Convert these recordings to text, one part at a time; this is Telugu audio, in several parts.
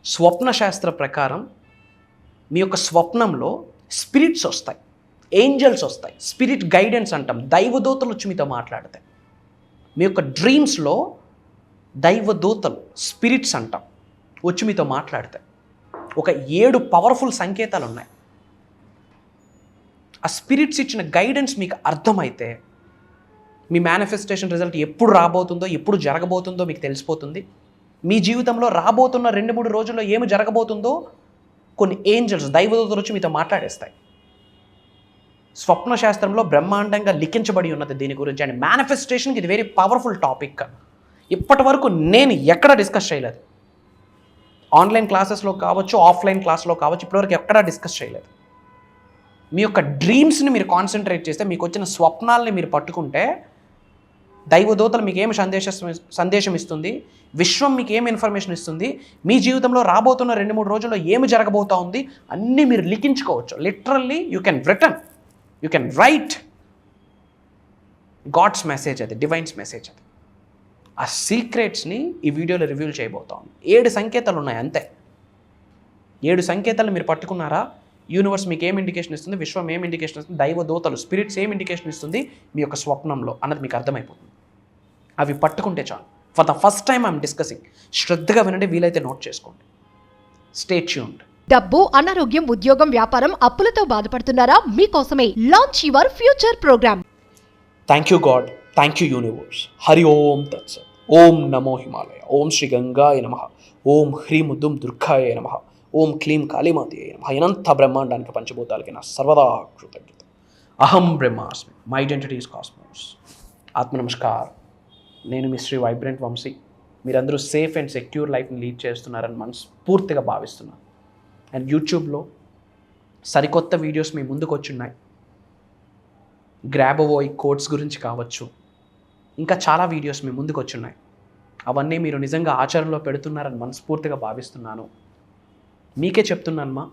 స్వప్న శాస్త్ర ప్రకారం మీ యొక్క స్వప్నంలో స్పిరిట్స్ వస్తాయి, ఏంజల్స్ వస్తాయి, స్పిరిట్ గైడెన్స్ అంటాం, దైవదూతలు వచ్చి మీతో మాట్లాడతాయి. మీ యొక్క డ్రీమ్స్లో దైవదూతలు స్పిరిట్స్ అంటాం వచ్చి మీతో మాట్లాడతాయి. ఒక 7 పవర్ఫుల్ సంకేతాలు ఉన్నాయి. ఆ స్పిరిట్స్ ఇచ్చిన గైడెన్స్ మీకు అర్థమైతే మీ మేనిఫెస్టేషన్ రిజల్ట్ ఎప్పుడు రాబోతుందో, ఎప్పుడు జరగబోతుందో మీకు తెలిసిపోతుంది. మీ జీవితంలో రాబోతున్న 2-3 రోజుల్లో ఏమి జరగబోతుందో కొన్ని ఏంజల్స్, దైవదూతలు వచ్చి మీతో మాట్లాడేస్తాయి. స్వప్న శాస్త్రంలో బ్రహ్మాండంగా లిఖించబడి ఉన్నది దీని గురించి. అండ్ మేనిఫెస్టేషన్కి ఇది వెరీ పవర్ఫుల్ టాపిక్. ఇప్పటి వరకు నేను ఎక్కడ డిస్కస్ చేయలేదు. ఆన్లైన్ క్లాసెస్లో కావచ్చు, ఆఫ్లైన్ క్లాస్లో కావచ్చు, ఇప్పటివరకు ఎక్కడా డిస్కస్ చేయలేదు. మీ యొక్క డ్రీమ్స్ని మీరు కాన్సన్ట్రేట్ చేస్తే, మీకు వచ్చిన స్వప్నాలని మీరు పట్టుకుంటే, దైవదూతలు మీకు ఏమి సందేశం ఇస్తుంది, విశ్వం మీకు ఏమి ఇన్ఫర్మేషన్ ఇస్తుంది, మీ జీవితంలో రాబోతున్న 2-3 రోజుల్లో ఏమి జరగబోతా ఉంది అన్నీ మీరు లిఖించుకోవచ్చు. Literally you can write God's message, అది డివైన్స్ మెసేజ్. అది ఆ సీక్రెట్స్ని ఈ వీడియోలో రివీల్ చేయబోతాం. 7 సంకేతాలు ఉన్నాయి అంతే. 7 సంకేతాలు మీరు పట్టుకున్నారా, యూనివర్స్ మీకు ఏం ఇండికేషన్ ఇస్తుంది, విశ్వం ఏం ఇండికేషన్ ఇస్తుంది, దైవదూతలు స్పిరిట్స్ ఏం ఇండికేషన్ ఇస్తుంది మీ యొక్క స్వప్నంలో అన్నది మీకు అర్థమైపోతుంది. అవి పట్టుకుంటే చాలు. For the first time I'm discussing. శ్రద్ధగా వినండి, వీలైతే నోట్ చేసుకోండి. Stay tuned. డబ్బు, అనారోగ్యం, ఉద్యోగం, వ్యాపారం, అప్పులతో బాధపడుతున్నారా? మీకోసమే launch your future programme. Thank you God, thank you universe. Hari Om తత్సత్. ఓం నమో హిమాలయ. ఓం శ్రీ గంగాయ నమః. ఓం హ్రీం ఉదుం దుర్గాయ నమః. ఓం క్లీం కాళీమాతే నమః. అనంత బ్రహ్మాండానికి పంచభూతాలకి నా సర్వదా కృతజ్ఞత. అహం బ్రహ్మాస్మి. My identity is cosmos. ఆత్మ నమస్కార్. నేను మీ శ్రీ వైబ్రెంట్ వంశీ. మీరందరూ సేఫ్ అండ్ సెక్యూర్ లైఫ్ని లీడ్ చేస్తున్నారని మనస్ఫూర్తిగా భావిస్తున్నాను. అండ్ యూట్యూబ్లో సరికొత్త వీడియోస్ మీ ముందుకు వచ్చున్నాయి. గ్రాబోవోయ్ కోడ్స్ గురించి కావచ్చు, ఇంకా చాలా వీడియోస్ మీ ముందుకు వచ్చున్నాయి. అవన్నీ మీరు నిజంగా ఆచరణలో పెడుతున్నారని మనస్ఫూర్తిగా భావిస్తున్నాను. మీకే చెప్తున్నానమ్మా,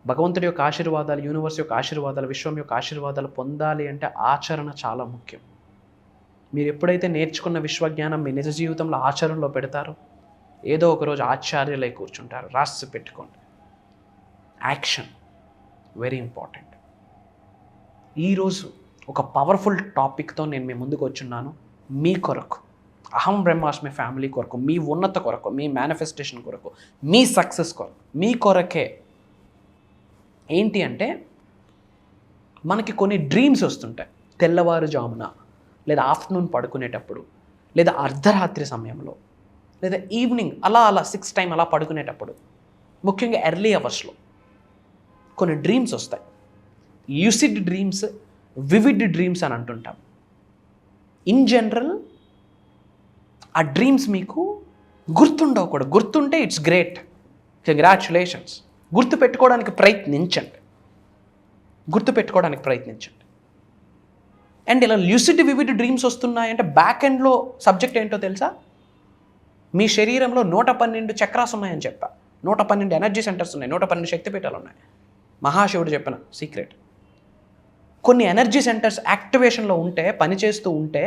భగవంతుడి యొక్క ఆశీర్వాదాలు, యూనివర్స్ యొక్క ఆశీర్వాదాలు, విశ్వం యొక్క ఆశీర్వాదాలు పొందాలి అంటే ఆచరణ చాలా ముఖ్యం. మీరు ఎప్పుడైతే నేర్చుకున్న విశ్వజ్ఞానం మీ నిజ జీవితంలో ఆచరణలో పెడతారో, ఏదో ఒకరోజు ఆచార్యులై కూర్చుంటారు. రాసి పెట్టుకోండి. Action very important. ఈరోజు ఒక పవర్ఫుల్ టాపిక్తో నేను మీ ముందుకు వచ్చున్నాను. మీ కొరకు, అహం బ్రహ్మాస్మి ఫ్యామిలీ కొరకు, మీ ఉన్నత కొరకు, మీ మేనిఫెస్టేషన్ కొరకు, మీ సక్సెస్ కొరకు, మీ కొరకే. ఏంటి అంటే, మనకి కొన్ని డ్రీమ్స్ వస్తుంటాయి తెల్లవారుజామున, లేదా ఆఫ్టర్నూన్ పడుకునేటప్పుడు, లేదా అర్ధరాత్రి సమయంలో, లేదా ఈవినింగ్ అలా 6 టైం అలా పడుకునేటప్పుడు, ముఖ్యంగా ఎర్లీ అవర్స్లో కొన్ని డ్రీమ్స్ వస్తాయి. యూసిడ్ డ్రీమ్స్, వివిడ్ డ్రీమ్స్ అని అంటుంటాం. ఇన్ జనరల్ ఆ డ్రీమ్స్ మీకు గుర్తుండవు కూడా. గుర్తుంటే ఇట్స్ గ్రేట్, కంగ్రాచ్యులేషన్స్. గుర్తుపెట్టుకోవడానికి ప్రయత్నించండి. అండ్ ఇలా ల్యూసిడ్ వివిడ్ డ్రీమ్స్ వస్తున్నాయంటే బ్యాక్ ఎండ్లో సబ్జెక్ట్ ఏంటో తెలుసా? మీ శరీరంలో 112 చక్రాస్ ఉన్నాయని చెప్పా. 112 ఎనర్జీ సెంటర్స్ ఉన్నాయి, 112 శక్తిపీఠాలు ఉన్నాయి. మహాశివుడు చెప్పిన సీక్రెట్. కొన్ని ఎనర్జీ సెంటర్స్ యాక్టివేషన్లో ఉంటే, పనిచేస్తూ ఉంటే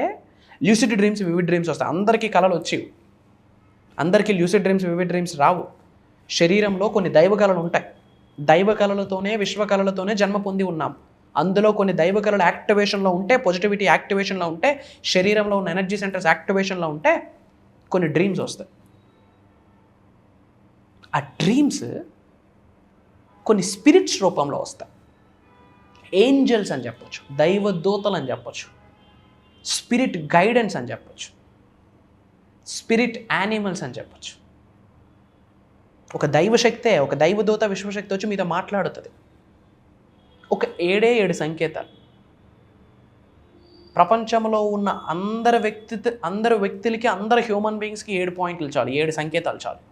ల్యూసిడ్ డ్రీమ్స్, వివిడ్ డ్రీమ్స్ వస్తాయి. అందరికీ కళలు వచ్చేవి, అందరికీ ల్యూసిడ్ డ్రీమ్స్, వివిడ్ డ్రీమ్స్ రావు. శరీరంలో కొన్ని దైవ కళలు ఉంటాయి. దైవ కళలతోనే, విశ్వ కళలతోనే జన్మ పొంది ఉన్నాం. అందులో కొన్ని దైవ కళలు యాక్టివేషన్లో ఉంటే, పాజిటివిటీ యాక్టివేషన్లో ఉంటే, శరీరంలో ఉన్న ఎనర్జీ సెంటర్స్ యాక్టివేషన్లో ఉంటే కొన్ని డ్రీమ్స్ వస్తాయి. ఆ డ్రీమ్స్ కొన్ని స్పిరిట్స్ రూపంలో వస్తాయి. ఏంజల్స్ అని చెప్పొచ్చు, దైవదూతలు అని చెప్పొచ్చు, స్పిరిట్ గైడెన్స్ అని చెప్పొచ్చు, స్పిరిట్ యానిమల్స్ అని చెప్పొచ్చు. ఒక దైవశక్తే, ఒక దైవదూత, విశ్వశక్తి వచ్చి మీతో మాట్లాడుతుంది. ఒక 7 సంకేతాలు. ప్రపంచంలో ఉన్న అందరు వ్యక్తులకి, అందరు హ్యూమన్ బీయింగ్స్కి 7 పాయింట్లు చాలు, 7 సంకేతాలు చాలు.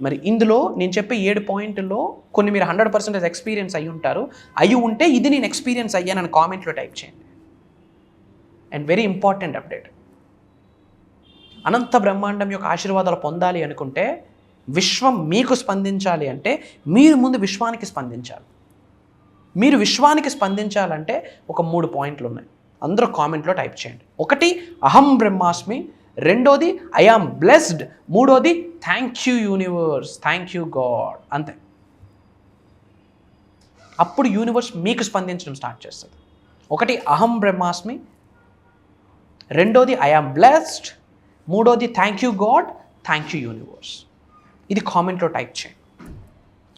మరి ఇందులో నేను చెప్పే 7 పాయింట్లలో కొన్ని మీరు 100% ఎక్స్పీరియన్స్ అయ్యి ఉంటారు. అయ్యి ఉంటే ఇది నేను ఎక్స్పీరియన్స్ అయ్యానని కామెంట్లో టైప్ చేయండి. అండ్ వెరీ ఇంపార్టెంట్ అప్డేట్, అనంత బ్రహ్మాండం యొక్క ఆశీర్వాదాలు పొందాలి అనుకుంటే, విశ్వం మీకు స్పందించాలి అంటే మీరు ముందు విశ్వానికి స్పందించాలి. మీరు విశ్వానికి స్పందించాలంటే ఒక 3 పాయింట్లు ఉన్నాయి. అందరూ కామెంట్లో టైప్ చేయండి. 1, అహం బ్రహ్మాస్మి. రెండోది ఐ ఆమ్ బ్లెస్డ్, మూడోది thank you universe, thank you God. అంతే. అప్పుడు యూనివర్స్ మీకు స్పందించడం స్టార్ట్ చేస్తుంది. ఒకటి అహం బ్రహ్మాస్మి, రెండోది ఐ ఆమ్ బ్లెస్డ్, మూడోది thank you God, thank you universe. ఇది కామెంట్లో టైప్ చేయండి.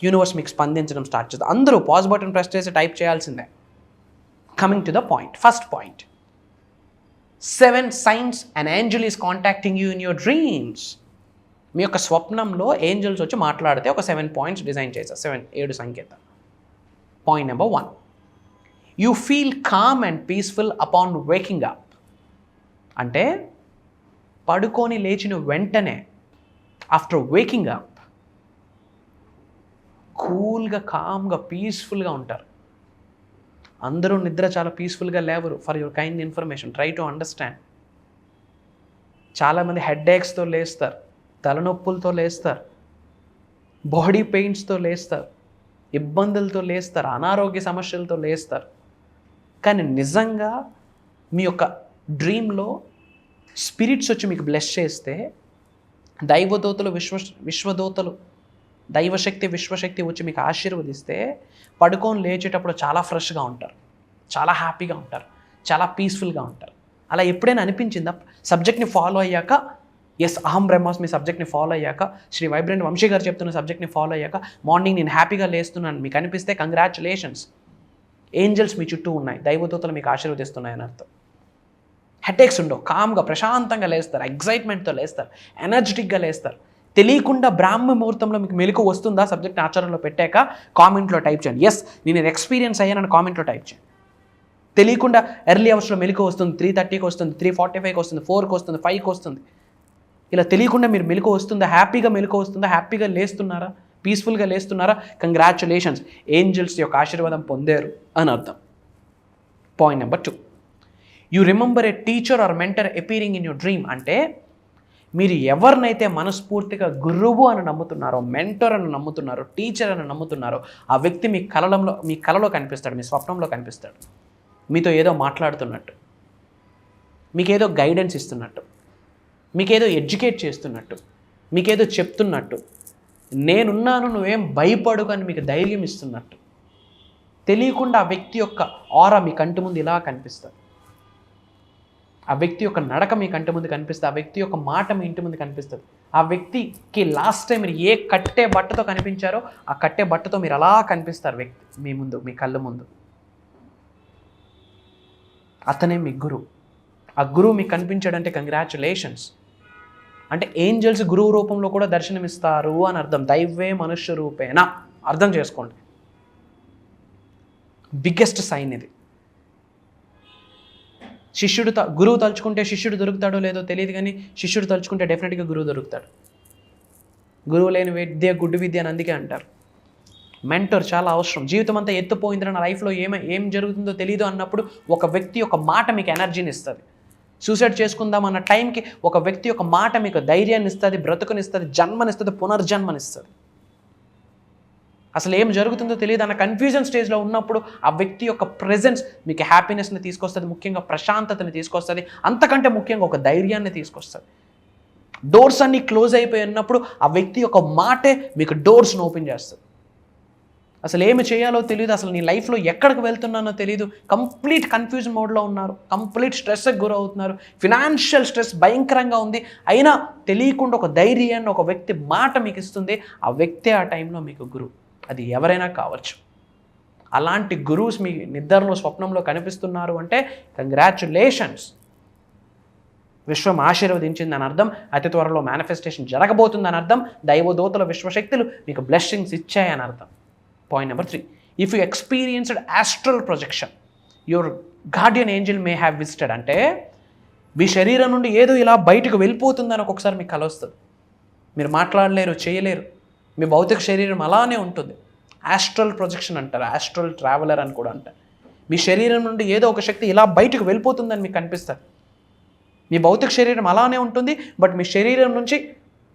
యూనివర్స్ మీకు స్పందించడం స్టార్ట్ చేస్తుంది. అందరూ పాజ్ బటన్ ప్రెస్ చేసి టైప్ చేయాల్సిందే. Coming to the point, first point, 7 signs an angel is contacting you in your dreams. మీ యొక్క స్వప్నంలో ఏంజల్స్ వచ్చి మాట్లాడితే ఒక 7 points డిజైన్ చేశారు. 7 సంకేతాలు. Point number 1, you feel calm and peaceful upon waking up. అంటే పడుకొని లేచిన వెంటనే, ఆఫ్టర్ వేకింగ్ అప్, కూల్గా, కామ్గా, పీస్ఫుల్గా ఉంటారు. అందరూ నిద్ర చాలా పీస్ఫుల్గా లేవరు. For your kind information, try to understand. చాలామంది హెడ్ఏక్స్తో లేస్తారు, తలనొప్పులతో లేస్తారు, బాడీ పెయిన్స్తో లేస్తారు, ఇబ్బందులతో లేస్తారు, అనారోగ్య సమస్యలతో లేస్తారు. కానీ నిజంగా మీ యొక్క డ్రీమ్లో స్పిరిట్స్ వచ్చి మీకు బ్లెస్ చేస్తే, దైవదూతలు, విశ్వదూతలు, దైవశక్తి, విశ్వశక్తి వచ్చి మీకు ఆశీర్వదిస్తే, పడుకొని లేచేటప్పుడు చాలా ఫ్రెష్గా ఉంటారు, చాలా హ్యాపీగా ఉంటారు, చాలా పీస్ఫుల్గా ఉంటారు. అలా ఎప్పుడైనా అనిపించిందా? సబ్జెక్ట్ని ఫాలో అయ్యాక, ఎస్ అహం బ్రహ్మాస్మి సబ్జెక్ట్ని ఫాలో అయ్యాక, శ్రీ వైబ్రెంట్ వంశీ గారు చెప్తున్న సబ్జెక్ట్ని ఫాలో అయ్యాక మార్నింగ్ నేను హ్యాపీగా లేస్తున్నాను మీకు అనిపిస్తే, కంగ్రాచులేషన్స్, ఏంజల్స్ మీ చుట్టూ ఉన్నాయి, దైవదూతలు మీకు ఆశీర్వదిస్తున్నాయని అర్థం. హెడేక్స్ ఉండవు, కామ్గా ప్రశాంతంగా లేస్తారు, ఎగ్జైట్మెంట్తో లేస్తారు, ఎనర్జెటిక్గా లేస్తారు. తెలియకుండా బ్రాహ్మ ముహూర్తంలో మీకు మెలకు వస్తుందా? సబ్జెక్ట్ని ఆచరణలో పెట్టాక కామెంట్లో టైప్ చేయండి. ఎస్ నేను ఎక్స్పీరియన్స్ అయ్యానని కామెంట్లో టైప్ చేయండి. తెలియకుండా ఎర్లీ అవర్స్లో మెలకు వస్తుంది, 3:30కి వస్తుంది, 3:45కి వస్తుంది, 4కి వస్తుంది, 5కి వస్తుంది. ఇలా తెలియకుండా మీరు మెలకు వస్తుందా? హ్యాపీగా మెలకు వస్తుందా? హ్యాపీగా లేస్తున్నారా? పీస్ఫుల్గా లేస్తున్నారా? కంగ్రాచులేషన్స్, ఏంజల్స్ యొక్క ఆశీర్వాదం పొందారు అని అర్థం. Point number 2, you remember a teacher or mentor appearing in your dream. అంటే మీరు ఎవరినైతే మనస్ఫూర్తిగా గురువు అని నమ్ముతున్నారో, మెంటర్ అని నమ్ముతున్నారో, టీచర్ అని నమ్ముతున్నారో, ఆ వ్యక్తి మీ కలలో కనిపిస్తాడు, మీ స్వప్నంలో కనిపిస్తాడు. మీతో ఏదో మాట్లాడుతున్నట్టు, మీకేదో గైడెన్స్ ఇస్తున్నట్టు, మీకేదో ఎడ్యుకేట్ చేస్తున్నట్టు, మీకేదో చెప్తున్నట్టు, నేనున్నాను నువ్వేం భయపడు అని మీకు ధైర్యం ఇస్తున్నట్టు. తెలియకుండా ఆ వ్యక్తి యొక్క ఆరా మీ కంటి ముందు ఇలా కనిపిస్తుంది. ఆ వ్యక్తి యొక్క నడక మీ కంటి ముందు కనిపిస్తుంది, ఆ వ్యక్తి యొక్క మాట మీ ఇంటి ముందు కనిపిస్తుంది. ఆ వ్యక్తికి లాస్ట్ టైం మీరు ఏ కట్టే బట్టతో కనిపించారో ఆ కట్టే బట్టతో మీరు అలా కనిపిస్తారు వ్యక్తి మీ ముందు, మీ కళ్ళ ముందు. అతనే మీ గురువు. ఆ గురువు మీకు కనిపించాడంటే కంగ్రాచులేషన్స్. అంటే ఏంజల్స్ గురువు రూపంలో కూడా దర్శనమిస్తారు అని అర్థం. దైవే మనుష్య రూపేణ అర్థం చేసుకోండి. బిగ్గెస్ట్ సైన్ ఇది. గురువు తలుచుకుంటే శిష్యుడు దొరుకుతాడో లేదో తెలియదు, కానీ శిష్యుడు తలుచుకుంటే డెఫినెట్గా గురువు దొరుకుతాడు. గురువు లేని విద్య గుడ్డు విద్య అని అందుకే అంటారు. మెంటర్ చాలా అవసరం. జీవితం అంతా ఎత్తుపోయింది, నా లైఫ్లో ఏం జరుగుతుందో తెలియదు అన్నప్పుడు ఒక వ్యక్తి ఒక మాట మీకు ఎనర్జీని ఇస్తుంది. సూసైడ్ చేసుకుందాం అన్న టైంకి ఒక వ్యక్తి ఒక మాట మీకు ధైర్యాన్ని ఇస్తుంది, బ్రతుకునిస్తుంది, జన్మనిస్తుంది, పునర్జన్మనిస్తుంది. అసలు ఏం జరుగుతుందో తెలియదు అన్న కన్ఫ్యూజన్ స్టేజ్లో ఉన్నప్పుడు ఆ వ్యక్తి యొక్క ప్రెజెన్స్ మీకు హ్యాపీనెస్ని తీసుకొస్తుంది, ముఖ్యంగా ప్రశాంతతని తీసుకొస్తుంది, అంతకంటే ముఖ్యంగా ఒక ధైర్యాన్ని తీసుకొస్తుంది. డోర్స్ అన్నీ క్లోజ్ అయిపోయి ఉన్నప్పుడు ఆ వ్యక్తి యొక్క మాటే మీకు డోర్స్ని ఓపెన్ చేస్తుంది. అసలు ఏమి చేయాలో తెలియదు, అసలు నీ లైఫ్లో ఎక్కడికి వెళ్తున్నానో తెలియదు, కంప్లీట్ కన్ఫ్యూజన్ మోడ్లో ఉన్నారు, కంప్లీట్ స్ట్రెస్కి గురవుతున్నారు, ఫినాన్షియల్ స్ట్రెస్ భయంకరంగా ఉంది, అయినా తెలియకుండా ఒక ధైర్యాన్ని ఒక వ్యక్తి మాట మీకు ఇస్తుంది. ఆ వ్యక్తి ఆ టైంలో మీకు గురువు. అది ఎవరైనా కావచ్చు. అలాంటి గురువుస్ మీ నిద్రలో, స్వప్నంలో కనిపిస్తున్నారు అంటే కంగ్రాచులేషన్స్, విశ్వం ఆశీర్వదించిందని అర్థం. అతి త్వరలో మేనిఫెస్టేషన్ జరగబోతుందని అర్థం. దైవదూతల విశ్వశక్తులు మీకు బ్లెస్సింగ్స్ ఇచ్చాయని అర్థం. Point number 3, if you experienced astral projection, your Guardian Angel may have visited. అంటే మీ శరీరం నుండి ఏదో ఇలా బయటకు వెళ్ళిపోతుందని ఒక్కొక్కసారి మీకు కల వస్తుంది. మీరు మాట్లాడలేరు, చేయలేరు, మీ భౌతిక శరీరం అలానే ఉంటుంది. ఆస్ట్రల్ ప్రొజెక్షన్ అంటారు, ఆస్ట్రల్ ట్రావెలర్ అని కూడా అంటారు. మీ శరీరం నుండి ఏదో ఒక శక్తి ఇలా బయటకు వెళ్ళిపోతుందని మీకు కనిపిస్తుంది. మీ భౌతిక శరీరం అలానే ఉంటుంది, బట్ మీ శరీరం నుంచి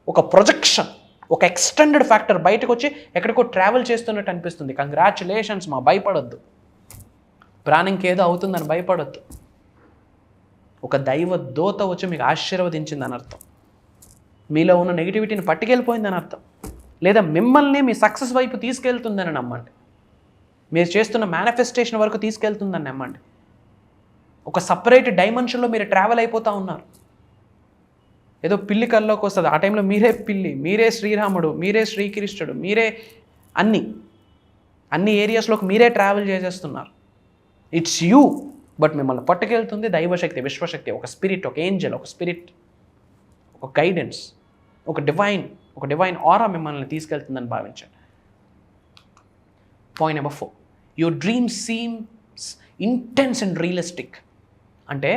ఒక ప్రొజెక్షన్, ఒక ఎక్స్టెండెడ్ ఫ్యాక్టర్ బయటకు వచ్చి ఎక్కడికో ట్రావెల్ చేస్తున్నట్టు అనిపిస్తుంది. కంగ్రాచులేషన్స్, భయపడొద్దు. ప్రాణంకి ఏదో అవుతుందని భయపడొద్దు. ఒక దైవ దూత వచ్చి మీకు ఆశీర్వదించిందని అర్థం. మీలో ఉన్న నెగిటివిటీని పట్టుకెళ్ళిపోయిందని అర్థం. లేదా మిమ్మల్ని మీ సక్సెస్ వైపు తీసుకెళ్తుందని నమ్మండి. మీరు చేస్తున్న మేనిఫెస్టేషన్ వరకు తీసుకెళ్తుందని నమ్మండి. ఒక సపరేట్ డైమెన్షన్లో మీరు ట్రావెల్ అయిపోతూ ఉన్నారు. ఏదో పిల్లి కల్లోకి వస్తుంది, ఆ టైంలో మీరే పిల్లి, మీరే శ్రీరాముడు, మీరే శ్రీకృష్ణుడు, మీరే అన్ని ఏరియాస్లోకి మీరే ట్రావెల్ చేసేస్తున్నారు. It's you. బట్ మిమ్మల్ని పట్టుకెళ్తుంది దైవశక్తి, విశ్వశక్తి, ఒక స్పిరిట్, ఒక ఏంజల్, ఒక స్పిరిట్, ఒక గైడెన్స్, ఒక డివైన్ ఆరా మిమ్మల్ని తీసుకెళ్తుందని భావించండి. Point number 4, your dream seems intense and realistic. అంటే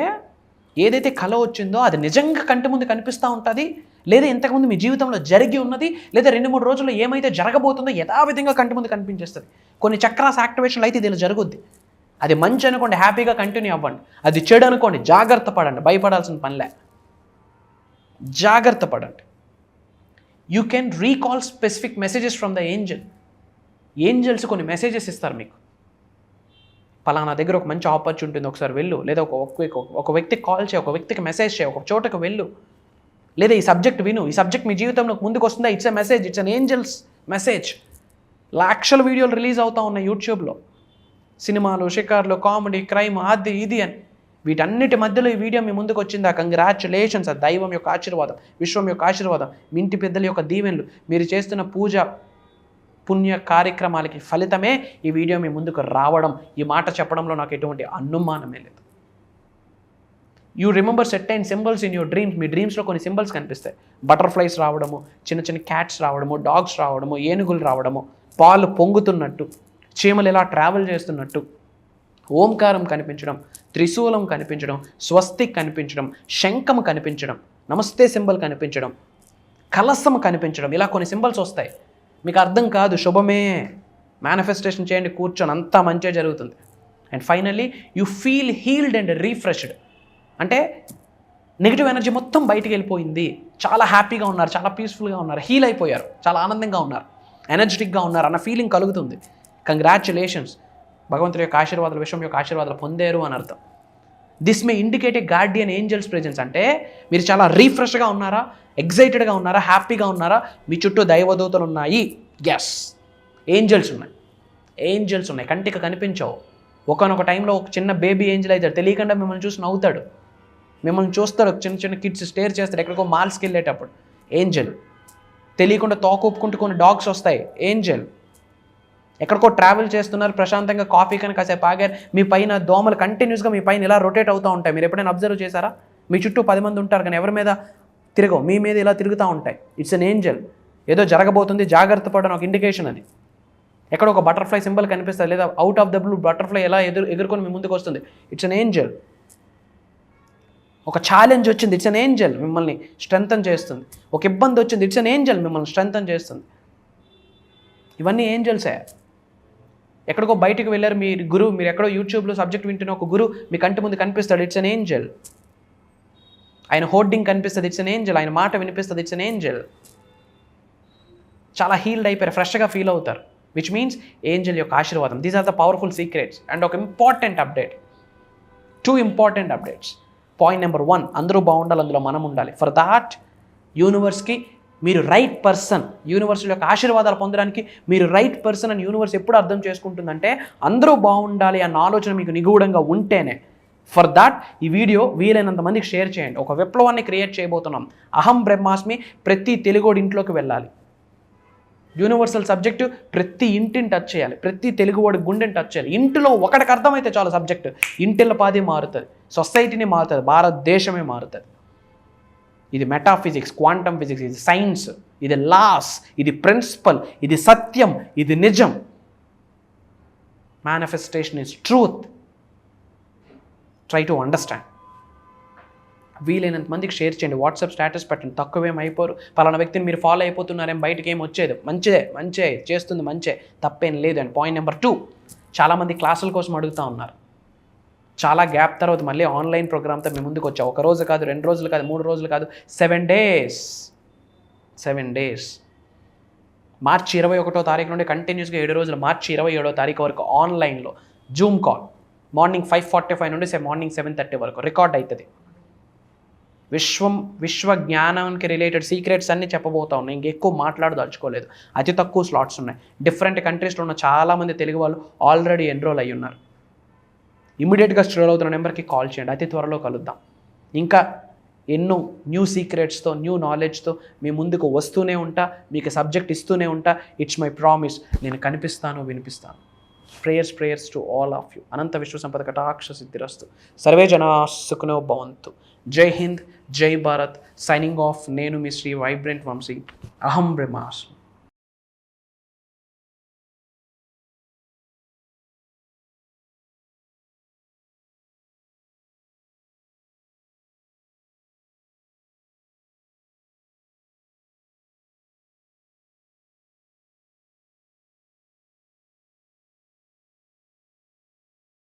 ఏదైతే కళ వచ్చిందో అది నిజంగా కంటి ముందు కనిపిస్తూ ఉంటుంది, లేదా ఇంతకుముందు మీ జీవితంలో జరిగి ఉన్నది, లేదా 2-3 రోజుల్లో ఏమైతే జరగబోతుందో యథావిధంగా కంటి ముందు కనిపించేస్తుంది. కొన్ని చక్రాస్ యాక్టివేషన్లు అయితే ఇది జరుగుద్ది. అది మంచి అనుకోండి, హ్యాపీగా కంటిన్యూ అవ్వండి. అది చెడు అనుకోండి, జాగ్రత్త పడండి, భయపడాల్సిన పనిలే, జాగ్రత్త పడండి. You can recall specific messages from the angels కొన్ని మెసేజెస్ ఇస్తారు మీకు. పలానా దగ్గర ఒక మంచి ఆపర్చునిటీ ఉంది, ఒకసారి వెళ్ళు, లేదా ఒక వ్యక్తికి కాల్ చేయి, ఒక వ్యక్తికి మెసేజ్ చేయి, ఒక చోటకు వెళ్ళు, లేదా ఈ సబ్జెక్ట్ విను, ఈ సబ్జెక్ట్ మీ జీవితంలో ముందుకు వస్తుందా, it's a message, it's an angels message. లక్షల వీడియోలు రిలీజ్ అవుతూ ఉన్నాయి యూట్యూబ్లో, సినిమాలు, షికార్లు, కామెడీ, క్రైమ్, అది ఇది అని. వీటన్నిటి మధ్యలో ఈ వీడియో మీ ముందుకు వచ్చిందా, కంగ్రాచులేషన్స్. అది దైవం యొక్క ఆశీర్వాదం, విశ్వం యొక్క ఆశీర్వాదం, మీ ఇంటి పెద్దల యొక్క దీవెనలు, మీరు చేస్తున్న పూజ పుణ్య కార్యక్రమాలకి ఫలితమే ఈ వీడియో మీ ముందుకు రావడం. ఈ మాట చెప్పడంలో నాకు ఎటువంటి అనుమానమే లేదు. You remember certain symbols in your dreams. మీ డ్రీమ్స్లో కొన్ని సింబల్స్ కనిపిస్తాయి. బటర్ఫ్లైస్ రావడము, చిన్న చిన్న క్యాట్స్ రావడము, డాగ్స్ రావడము, ఏనుగులు రావడము, పాలు పొంగుతున్నట్టు, చీమలు ఇలా ట్రావెల్ చేస్తున్నట్టు, ఓంకారం కనిపించడం, త్రిశూలం కనిపించడం, స్వస్తిక్ కనిపించడం, శంఖం కనిపించడం, నమస్తే సింబల్ కనిపించడం, కలసం కనిపించడం, ఇలా కొన్ని సింబల్స్ వస్తాయి. మీకు అర్థం కాదు, శుభమే. మేనిఫెస్టేషన్ చేయండి కూర్చొని, అంతా మంచిగా జరుగుతుంది. And finally you feel healed and refreshed. అంటే నెగిటివ్ ఎనర్జీ మొత్తం బయటికి వెళ్ళిపోయింది, చాలా హ్యాపీగా ఉన్నారు, చాలా పీస్ఫుల్గా ఉన్నారు, హీల్ అయిపోయారు, చాలా ఆనందంగా ఉన్నారు, ఎనర్జెటిక్గా ఉన్నారు అన్న ఫీలింగ్ కలుగుతుంది. కంగ్రాచులేషన్స్, భగవంతుడి యొక్క ఆశీర్వాదాలు, విశ్వం యొక్క ఆశీర్వాదాలు పొందారు అని అర్థం. This may indicate A Guardian angels presence. అంటే మీరు చాలా రీఫ్రెష్గా ఉన్నారా, ఎగ్జైటెడ్గా ఉన్నారా, హ్యాపీగా ఉన్నారా, మీ చుట్టూ దైవదూతలు ఉన్నాయి, ఎస్ ఏంజల్స్ ఉన్నాయి, కంటికి కనిపించవు. ఒకనొక టైంలో ఒక చిన్న బేబీ ఏంజల్ అవుతాడు, తెలియకుండా మిమ్మల్ని చూసి నవ్వుతాడు, మిమ్మల్ని చూస్తాడు, చిన్న చిన్న కిడ్స్ స్టేర్ చేస్తాడు, ఎక్కడికో మాల్స్కి వెళ్ళేటప్పుడు ఏంజల్. తెలియకుండా తోకూపుకుంటూ కొన్ని డాగ్స్ వస్తాయి, ఏంజల్. ఎక్కడికో ట్రావెల్ చేస్తున్నారు, ప్రశాంతంగా కాఫీ కానీ కాసేపు ఆగారు, మీ పైన దోమలు కంటిన్యూస్గా మీ పైన ఇలా రొటేట్ అవుతూ ఉంటాయి. మీరు ఎప్పుడైనా అబ్జర్వ్ చేశారా? మీ చుట్టూ 10 మంది ఉంటారు కానీ ఎవరి మీద తిరగవు, మీ మీద ఇలా తిరుగుతూ ఉంటాయి. It's an Angel. ఏదో జరగబోతుంది, జాగ్రత్త పడడం ఒక ఇండికేషన్ అది. ఎక్కడ ఒక బటర్ఫ్లై సింబల్ కనిపిస్తుంది, లేదా out of the blue butterfly ఎలా ఎగురుకొని మీ ముందుకు వస్తుంది, ఇట్స్ అన్ ఏంజల్. ఒక ఛాలెంజ్ వచ్చింది, ఇట్స్ అన్ ఏంజల్, మిమ్మల్ని స్ట్రెంథన్ చేస్తుంది. ఒక ఇబ్బంది వచ్చింది, ఇట్స్ అన్ ఏంజల్, మిమ్మల్ని స్ట్రెంథన్ చేస్తుంది. ఇవన్నీ ఏంజల్సే. ఎక్కడికో బయటకు వెళ్ళారు మీ గురువు, మీరు ఎక్కడో యూట్యూబ్లో సబ్జెక్ట్ వింటున్న ఒక గురువు మీ కంటి ముందు కనిపిస్తాడు, ఇట్స్ అన్ ఏంజల్. ఆయన హోర్డింగ్ కనిపిస్తుంది, ఇట్స్ అన్ ఏంజల్. ఆయన మాట వినిపిస్తుంది, ఇట్స్ అన్ ఏంజల్. చాలా హీల్డ్ అయిపోయారు, ఫ్రెష్గా ఫీల్ అవుతారు, విచ్ మీన్స్ ఏంజల్ యొక్క ఆశీర్వాదం. These are the powerful secrets. And ఒక important update, 2 important updates. Point number 1, అందరూ బాగుండాలి, అందులో మనం ఉండాలి. ఫర్ దాట్ యూనివర్స్కి మీరు రైట్ పర్సన్, యూనివర్స్ యొక్క ఆశీర్వాదాలు పొందడానికి మీరు రైట్ పర్సన్ అని యూనివర్స్ ఎప్పుడు అర్థం చేసుకుంటుందంటే అందరూ బాగుండాలి అన్న ఆలోచన మీకు నిగూఢంగా ఉంటేనే. ఫర్ దాట్ ఈ వీడియో వీలైనంత మందికి షేర్ చేయండి. ఒక విప్లవాన్ని క్రియేట్ చేయబోతున్నాం. అహం బ్రహ్మాస్మి ప్రతి తెలుగోడి ఇంట్లోకి వెళ్ళాలి. యూనివర్సల్ సబ్జెక్టు ప్రతి ఇంటిని టచ్ చేయాలి, ప్రతి తెలుగువాడి గుండెని టచ్ చేయాలి. ఇంటిలో ఒకటికి అర్థమైతే చాలు సబ్జెక్టు, ఇంటిల పాది మారుతుంది, సొసైటీని మారుతుంది, భారతదేశమే మారుతుంది. ఇది మెటాఫిజిక్స్, క్వాంటమ్ ఫిజిక్స్, ఇది సైన్స్, ఇది లాస్, ఇది ప్రిన్సిపల్, ఇది సత్యం, ఇది నిజం. Manifestation is truth. Try to understand. వీలైనంత మందికి షేర్ చేయండి, వాట్సాప్ స్టేటస్ పెట్టండి. తక్కువేం అయిపోరు, పలానా వ్యక్తిని మీరు ఫాలో అయిపోతున్నారేం, బయటకి ఏం వచ్చేది, మంచిదే చేస్తుంది, మంచే, తప్పేం లేదు. అండ్ పాయింట్ నెంబర్ 2, చాలామంది క్లాసుల కోసం అడుగుతూ ఉన్నారు. చాలా గ్యాప్ తర్వాత మళ్ళీ ఆన్లైన్ ప్రోగ్రామ్తో మేము ముందుకు వచ్చాం. 1 రోజు కాదు, 2 రోజులు కాదు, 3 రోజులు కాదు, 7 days. మార్చి 21వ తారీఖు నుండి కంటిన్యూస్గా 7 రోజులు, మార్చి 27వ తారీఖు వరకు ఆన్లైన్లో జూమ్ కాల్. మార్నింగ్ 5:45 నుండి మార్నింగ్ 7:30 వరకు రికార్డ్ అవుతుంది. విశ్వ జ్ఞానానికి రిలేటెడ్ సీక్రెట్స్ అన్నీ చెప్పబోతా ఉన్నాయి. ఇంకెక్కువ మాట్లాడదలుచుకోలేదు. అతి తక్కువ స్లాట్స్ ఉన్నాయి. డిఫరెంట్ కంట్రీస్లో ఉన్న చాలామంది తెలుగు వాళ్ళు ఆల్రెడీ ఎన్రోల్ అయ్యి ఉన్నారు. ఇమీడియట్గా స్ట్రోల్ అవుతున్న నెంబర్కి కాల్ చేయండి. అతి త్వరలో కలుద్దాం. ఇంకా ఎన్నో న్యూ సీక్రెట్స్తో, న్యూ నాలెడ్జ్తో మీ ముందుకు వస్తూనే ఉంటా, మీకు సబ్జెక్ట్ ఇస్తూనే ఉంటా. It's my promise. నేను కనిపిస్తాను, వినిపిస్తాను. Prayers to all of you. అనంత విశ్వ సంపద కటాక్ష సిద్ధిరస్తు. సర్వే జనా సుఖినో భవంతు. జై హింద్, జై భారత్. Signing off. నేను మీ శ్రీ వైబ్రెంట్ వంశీ. అహం బ్రహ్మాస్మి.